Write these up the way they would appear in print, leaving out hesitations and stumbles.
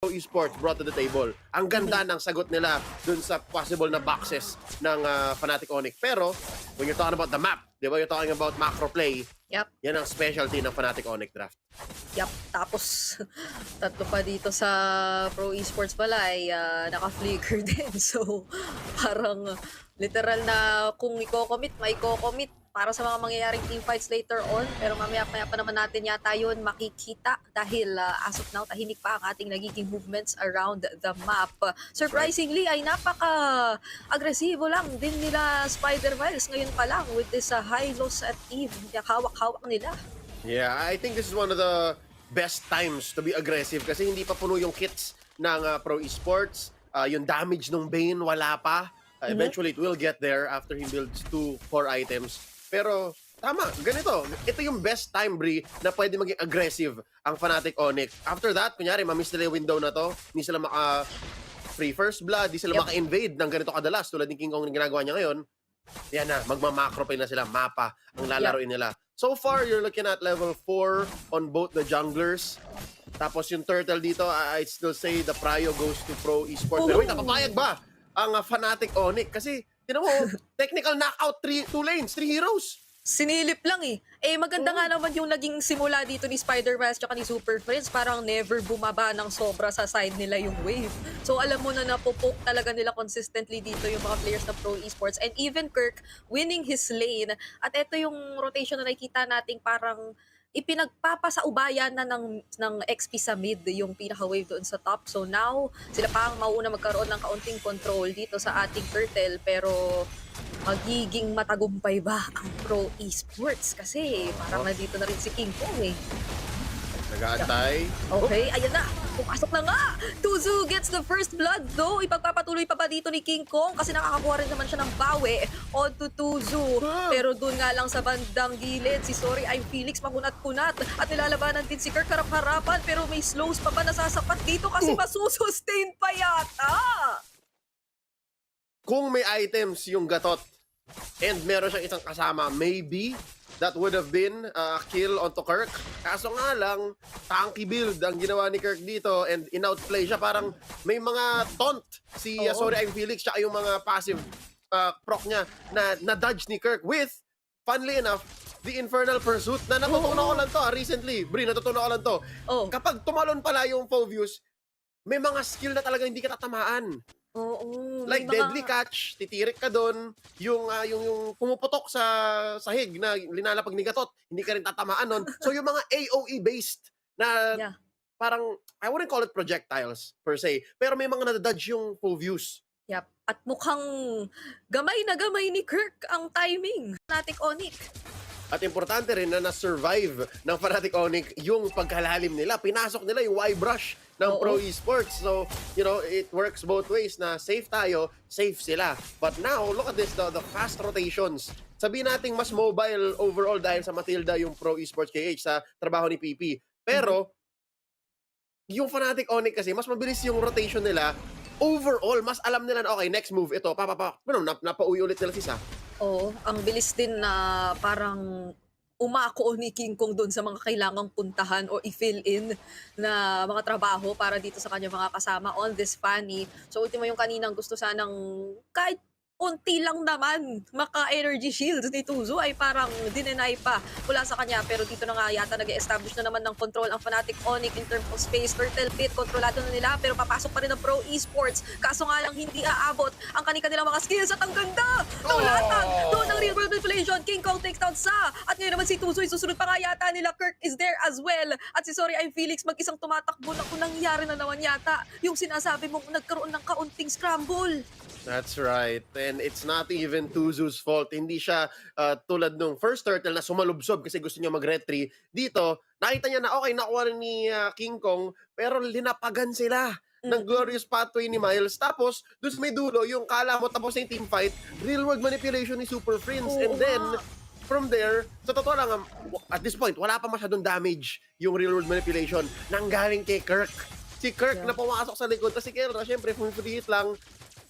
Esports brought to the table. Ang ganda ng sagot nila dun sa possible na boxes ng Fnatic Onyx. Pero, when you're talking about the map, di ba, you're talking about macro play, Yep. yan ang specialty ng Fnatic Onyx draft. Yup. Tapos, tatlo pa dito sa Pro Esports pala ay naka-flicker din. So, parang literal na kung i-commit, mai-commit para sa mga mangyayaring teamfights later on. Pero mamaya-maya pa naman natin yata yun makikita dahil as of now, tahimik pa ang ating nagiging movements around the map. Surprisingly, ay napaka-agresibo lang din nila Spider-Miles ngayon pa lang with this high loss at Eve. Hawak-hawak nila. Yeah, I think this is one of the best times to be aggressive kasi hindi pa puno yung kits ng Pro Esports. Yung damage ng Bane, wala pa. Eventually, it will get there after he builds 2 core items. Pero, tama, ganito. Ito yung best time, Bri, na pwede maging aggressive ang Fnatic Onyx. After that, kunyari, mamiss nila yung window na to, hindi sila free first blood, hindi sila maka-invade ng ganito kadalas tulad ni King Kong na ginagawa niya ngayon. Yan na, magma-macro play na sila, mapa ang lalaroin nila. So far, you're looking at level 4 on both the junglers. Tapos yung turtle dito, I'd still say the prio goes to Pro Esports. Pero wait, napapayag ba ang Fnatic Onyx? Kasi, tinan mo, technical knockout, 2 lanes, 3 heroes. Sinilip lang eh. Maganda nga naman yung naging simula dito ni Spider-Man at ni Super Friends. Parang never bumaba ng sobra sa side nila yung wave. So alam mo na napopoke talaga nila consistently dito yung mga players ng Pro Esports. And even Kirk winning his lane. At ito yung rotation na nakikita nating parang ipinagpapasaubayan na ng XP sa mid yung pinaka-wave doon sa top. So now, sila pa ang mauuna magkaroon ng kaunting control dito sa ating Turtle. Pero magiging matagumpay ba ang Pro Esports? Kasi parang nandito na rin si King Kong eh. Nag-aantay. Okay, ayan na. Pumasok na nga. Tuzu gets the first blood though. Ipagpapatuloy pa ba dito ni King Kong? Kasi nakakakuha rin naman siya ng bawi on to Tuzu. Pero doon nga lang sa bandang gilid, si Sorry I'm Felix makunat-kunat. At nilalabanan din si Kirk harap-harapan. Pero may slows pa ba nasasapat dito kasi masusustain pa yata. Kung may items yung gatot and meron siyang isang kasama, maybe that would have been a kill onto Kirk. Kaso nga lang, tanky build ang ginawa ni Kirk dito and in-outplay siya. Parang may mga taunt si Sorry I'm Felix tsaka yung mga passive proc niya na na-dodge ni Kirk with, funnily enough, the Infernal Pursuit na natutunan ko lang to recently. Bri, natutunan ko lang to. Kapag tumalon pala yung Phoveus, may mga skill na talaga hindi ka tatamaan. Oo. Like deadly catch, titirik ka doon, yung pumuputok sa sahig na linalapag ni Gatot, hindi ka rin tatamaan nun. So yung mga AOE based na parang, I wouldn't call it projectiles per se, pero may mga nadadodge yung Phoveus. Yep. At mukhang gamay na gamay ni Kirk ang timing. Fnatic Onyx. At importante rin na na-survive ng Fnatic Onyx yung pagkalalim nila. Pinasok nila yung Y-brush ng Pro Esports. So, you know, it works both ways na safe tayo, safe sila. But now, look at this, the fast rotations. Sabihin natin mas mobile overall dahil sa Matilda yung Pro Esports KH sa trabaho ni PP. Pero, yung Fnatic Onyx kasi, mas mabilis yung rotation nila. Overall, mas alam nila na, okay, next move, ito, napauwi ulit nila si Sa. Oo, ang bilis din na parang umako ni King Kong doon sa mga kailangang puntahan o i-fill in na mga trabaho para dito sa kanyang mga kasama on this Fanny. So ultimo yung kaninang gusto sanang kahit unti lang naman maka-energy shield ni Tuzo ay parang dinenay pa mula sa kanya. Pero dito na nga yata nag-establish na naman ng control ang Fnatic Onyx in terms of space. Turtle Pit, kontrolado na nila pero papasok pa rin ang Pro Esports. Kaso nga lang hindi aabot ang kanilang mga skills at ang ganda ng latag doon ng real world manipulation. King Kong takes down Sa at ngayon naman si Tuzo susunod pa nga yata nila. Kirk is there as well at si Sorry I'm Felix mag-isang tumatakbo na kung nangyari na naman yata yung sinasabi mong nagkaroon ng kaunting scramble. That's right. And it's not even Tuzu's fault. Hindi siya tulad nung first turtle na sumalubsob kasi gusto niya mag-retry. Dito, nakita niya na okay, nakuha ni King Kong, pero linapagan sila ng glorious pathway ni Miles. Tapos, doon sa may dulo, yung kala mo tapos na yung teamfight, real world manipulation ni Super Friends. And then, from there, sa totoo lang, at this point, wala pa masyadong damage yung real world manipulation nanggaling kay Kirk. Si Kirk na pumasok sa likod, tapos si Kelra, syempre, free hit lang.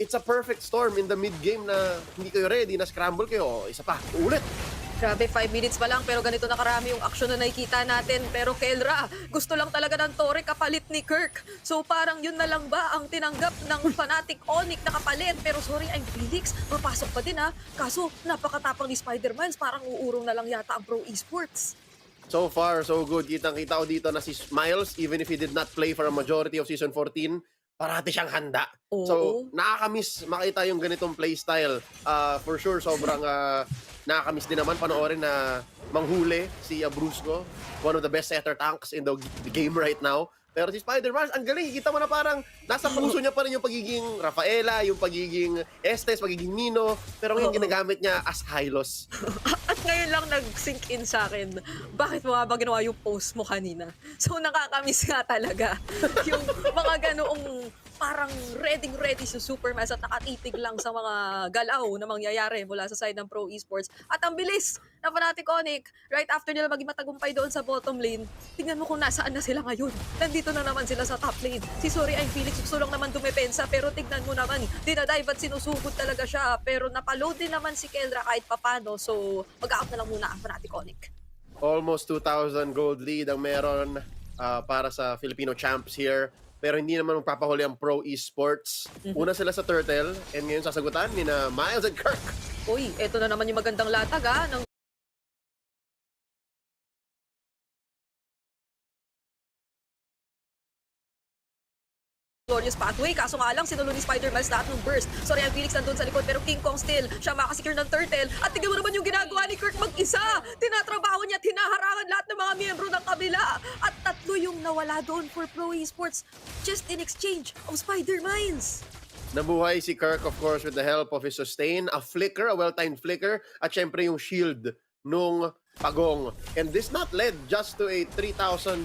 It's a perfect storm in the mid-game na hindi kayo ready, na scramble kayo. Isa pa, ulit. Grabe, 5 minutes pa lang pero ganito na karami yung aksyon na nakikita natin. Pero Kelra, gusto lang talaga ng Torre kapalit ni Kirk. So parang yun na lang ba ang tinanggap ng Fnatic Onyx na kapalit? Pero sorry, I'm Felix, mapasok pa din ha. Kaso napakatapang ni Spider-Man, parang uurong na lang yata ang Pro Esports. So far, so good. Kitang-kita ko dito na si Miles, even if he did not play for a majority of Season 14, parati siyang handa. Oo. So, nakakamiss makita yung ganitong playstyle. For sure, sobrang nakakamiss din naman panoorin na manghuli si Brusco, one of the best setter tanks in the game right now. Pero si Spider-Man, ang galing. Kita mo na parang nasa puso niya pa rin yung pagiging Rafaela, yung pagiging Estes, pagiging Nino. Pero ngayon ginagamit niya as Hylos. At ngayon lang nag-sink in sa akin, bakit mo nga ba ginawa yung post mo kanina? So nakakamiss nga talaga. Yung mga ganoong parang ready sa Supermass at nakatitig lang sa mga galaw na mangyayari mula sa side ng Pro Esports. At ang bilis na Fnatic Onyx, right after nila maging matagumpay doon sa bottom lane, tingnan mo kung nasaan na sila ngayon. Nandito na naman sila sa top lane. Si Sorry I'm Felix gusto lang naman dumepensa pero tignan mo naman, dinadive at sinusugod talaga siya. Pero napaload din naman si Kelra kahit papano. So mag-out na lang muna ang Fnatic Onyx. Almost 2,000 gold lead ang meron para sa Filipino champs here. Pero hindi naman magpapahuli ang Pro Esports. Una sila sa Turtle, and ngayon sasagutan ni na Miles and Kirk. Uy, eto na naman yung magandang latag ng glorious pathway. Kaso nga lang, sinulo ni Spider-Man lahat ng burst. Sorry, ang Felix nandun sa likod, pero King Kong still, siya makasecure ng Turtle. At tignan mo naman yung ginagawa ni Kirk mag-isa. Tinatrabaho niya, tinaharangan lahat ng mga miyembro ng kabila. At tatlo yung nawala doon for Pro Esports just in exchange of Spider-Mines. Nabuhay si Kirk, of course, with the help of his sustain, a flicker, a well-timed flicker, at syempre yung shield nung Pagong. And this not led just to a 3,000,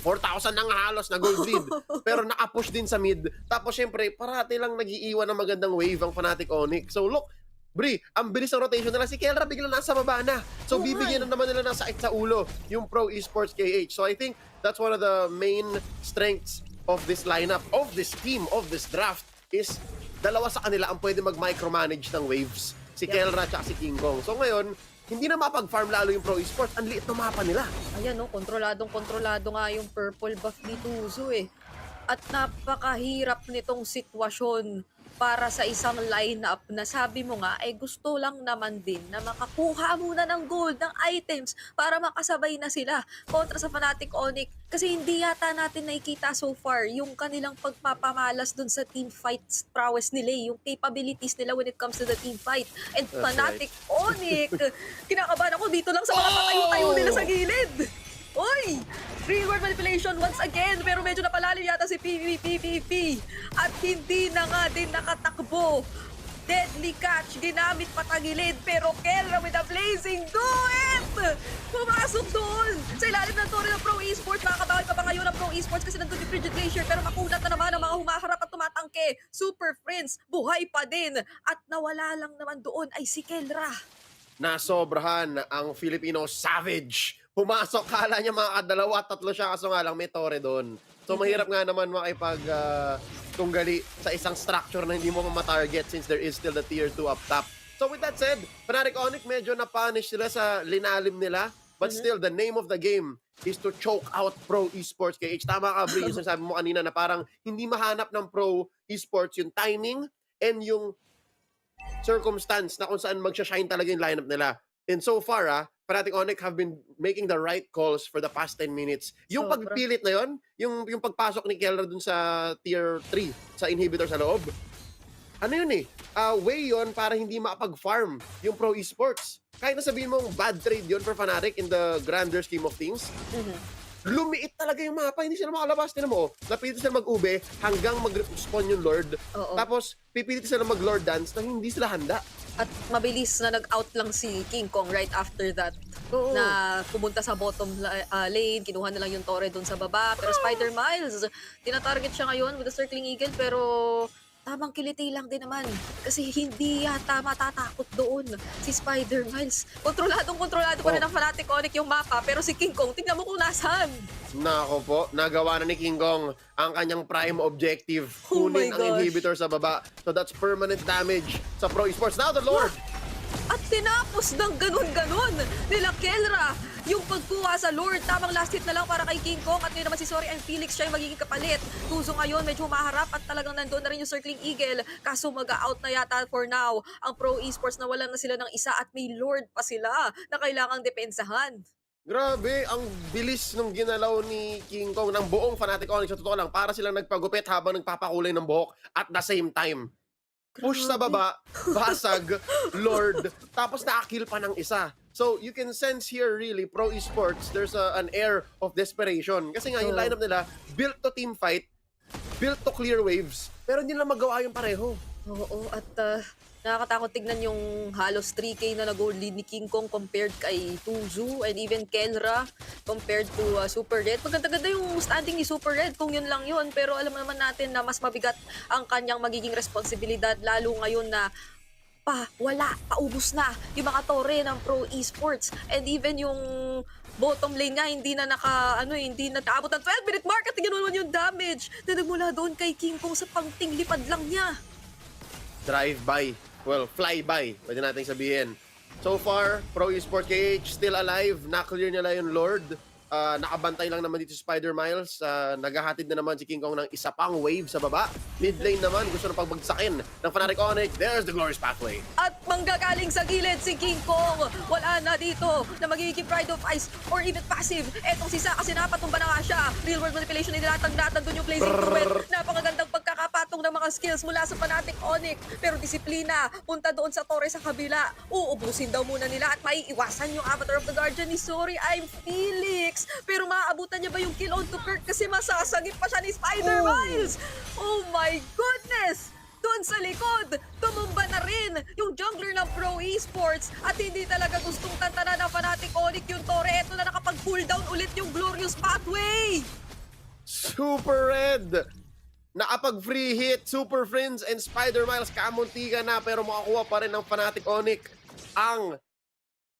4,000 na nga halos na gold lead. Pero nakapush din sa mid. Tapos syempre, parati lang nag-iiwan ng magandang wave ang Fnatic Onyx. So look, Bri, ang bilis ng rotation nila. Si Kelra bigla nasa baba na. So bibigyan na naman nila ng sakit sa ulo yung Pro Esports KH. So I think that's one of the main strengths of this lineup, of this team, of this draft is dalawa sa kanila ang pwede mag-micromanage ng waves. Si Kelra at si King Kong. So ngayon, hindi na mapag-farm lalo yung Pro Esports. Ang liit na mapa nila. Ayan, no, kontroladong-kontrolado nga yung purple buff ni Tuzo eh. At napakahirap nitong sitwasyon para sa isang lineup na sabi mo nga ay gusto lang naman din na makakuha muna ng gold, ng items para makasabay na sila kontra sa Fnatic Onyx. Kasi hindi yata natin nakikita so far yung kanilang pagpapamalas dun sa team fight prowess nila, yung capabilities nila when it comes to the team fight. And That's Fnatic Onyx, kinakabahan ako dito lang sa mga patayo-tayo nila sa gilid. Uy! Real world manipulation once again, pero medyo napalalim yata si PvP. At hindi na nga din nakatakbo. Deadly catch, ginamit patagilid, pero Kelra with a blazing do it! Pumasok doon! Sa ilalim ng tore ng Pro Esports, makakabawi pa ba ngayon ang Pro Esports kasi nandun yung Frigid Glacier, pero makunat na naman ang mga humaharap at tumatangke. Super Friends, buhay pa din. At nawala lang naman doon ay si Kelra. Nasobrahan ang Filipino Savage. Pumasok, kala niya mga kadalawa, tatlo siya, kaso nga lang may tore doon. So mahirap nga naman makipag tunggali sa isang structure na hindi mo ma-target since there is still the tier 2 up top. So with that said, Fnatic Onyx medyo na-punish sila sa linalim nila, but still the name of the game is to choke out Pro Esports KH. Tama ka, Bri, yung sabi mo kanina na parang hindi mahanap ng Pro Esports yung timing and yung circumstance na kung saan magsha-shine talaga yung lineup nila. And so far, Fnatic Onyx have been making the right calls for the past 10 minutes. Yung Sobra. pagpilit na yon, yung pagpasok ni Kelra dun sa tier 3, sa inhibitor sa loob, ano yun way yon para hindi makapag-farm yung Pro Esports. Kahit na sabihin mong bad trade yon for Fnatic in the grander scheme of things, lumiit talaga yung mapa, hindi sila makalabas. Tinan mo, napilit sila mag-ube hanggang mag-respawn yung Lord. Oo. Tapos, pipilit sila mag-Lord dance na hindi sila handa. At mabilis na nag-out lang si King Kong right after that. Oo. Na pumunta sa bottom lane, kinuha na lang yung Torre doon sa baba. Pero Spider Miles, tinatarget siya ngayon with the Circling Eagle, pero tamang kiliti lang din naman. Kasi hindi yata matatakot doon si Spider Miles. Kontroladong pa rin ng Fnatic Onyx yung mapa, pero si King Kong, tingnan mo kung nasaan. Nako po, nagawa na ni King Kong ang kanyang prime objective. Oh my Kunin ang gosh. inhibitor sa baba. So that's permanent damage sa Pro Esports. Now the Lord! At tinapos ng ganun-ganun nila Kelra yung pagkuha sa Lord. Tamang last hit na lang para kay King Kong at ngayon naman si Sorry and Felix siya yung magiging kapalit. Tuzo ngayon medyo maharap at talagang nandoon na rin yung Circling Eagle. Kaso mag-out na yata for now ang Pro Esports na wala na sila ng isa at may Lord pa sila na kailangang depensahan. Grabe, ang bilis nung ginalaw ni King Kong ng buong Fnatic Onyx. Sa totoo lang, para silang nagpagupit habang nagpapakulay ng buhok at the same time. Push sa baba, basag, Lord, tapos nakakill pa ng isa. So, you can sense here really, Pro Esports, there's an air of desperation. Kasi nga, yung lineup nila, built to team fight, built to clear waves, pero hindi nila magawa yung pareho. Oo, at nakakatakot tignan yung halos 3K na nag-goal lead ni King Kong compared kay Tuzu and even Kelra compared to Super Red. Maganda-ganda yung standing ni Super Red kung yun lang yun, pero alam naman natin na mas mabigat ang kanyang magiging responsibilidad lalo ngayon na paubos na yung mga tore ng Pro Esports and even yung bottom lane nga hindi na hindi na naabot ng 12-minute mark at tingnan mo naman yung damage na nagmula doon kay King Kong sa pangtinglipad lang niya. Drive-by. Well, fly-by, pwede natin sabihin. So far, Pro Esports KH still alive. Na-clear nila yung Lord. Nakabantay lang naman dito si Spider Miles. Naghahatid na naman si King Kong ng isa pang wave sa baba. Mid lane naman, gusto na pagbagsakin ng Fnatic Onyx. There's the glorious pathway. At manggagaling sa gilid si King Kong. Wala na dito na magiging Pride of Ice or even passive. Etong si Saka, sinapatumba na nga siya. Real world manipulation ay nilatag-natag doon yung blazing duet. Napakagandang pagkakapatong ng mga skills mula sa Fnatic Onyx. Pero disiplina, punta doon sa torre sa kabila. Uubusin daw muna nila at maiiwasan yung Avatar of the Guardian ni Sorry, I'm Felix. Pero maaabutan niya ba yung kill on to Kirk kasi masasagip pa siya ni Spider Miles? Oh my goodness! Doon sa likod, tumumba na rin yung jungler ng Pro Esports at hindi talaga gustong tantanan ng Fnatic Onyx yung torre. Ito na nakapag-cooldown ulit yung glorious pathway! Super Red! Nakapag-free hit, Super Friends and Spider Miles. Kamuntika na pero makakuha pa rin ng Fnatic Onyx ang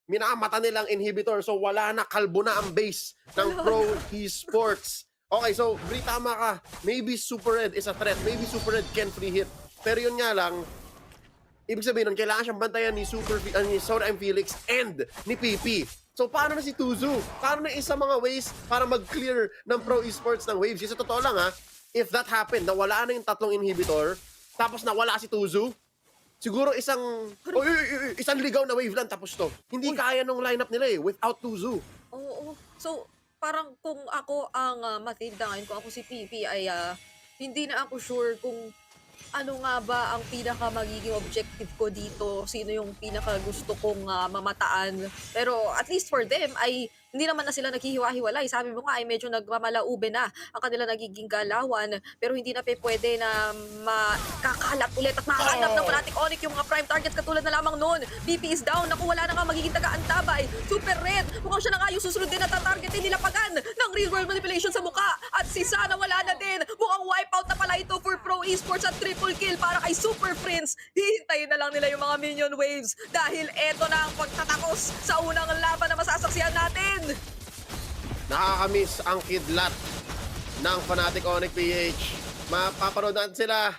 minamata nilang inhibitor. So wala na, kalbo na ang base ng Pro Esports. Okay, so Bri, tama ka. Maybe Super Red is a threat. Maybe Super Red can free hit. Pero yun nga lang, ibig sabihin nun, kailangan siyang bantayan ni Sorry I'm Felix and ni PP. So paano na si Tuzu? Paano na isa mga ways para mag-clear ng Pro Esports ng waves? Sa totoo lang if that happened, na wala na yung tatlong inhibitor, tapos nawala si Tuzu, siguro isang ligaw na wave lang tapos to. Hindi kaya nung lineup nila without Tuzu. Oo. So, parang kung ako ang matinda ngayon, kung ako si PP ay hindi na ako sure kung ano nga ba ang pinaka magiging objective ko dito, sino yung pinaka gusto kong mamataan. Pero at least for them ay hindi naman na sila naghihiwa-hiwalay. Sabi mo nga ay medyo nagmamalaube na ang kanila nagiging galawan, pero hindi na pwede na makakalat ulit at makahanap ng Fnatic Onyx yung mga prime targets katulad na lamang noon. BP is down, naku wala na nga magiging taga-antabay. Super Red, mukhang siya na nga yung susunod din na tatargetin, nilapagan ng real world manipulation sa muka at si Sana wala na din. Mukhang wipeout na pala ito for Pro Esports at triple kill para kay Super Friends. Hihintayin na lang nila yung mga minion waves dahil eto na ang pagtatapos sa unang laban na masasaksihan natin. Nakakamiss ang kidlat ng Fnatic Onyx PH. Mapapanood natin sila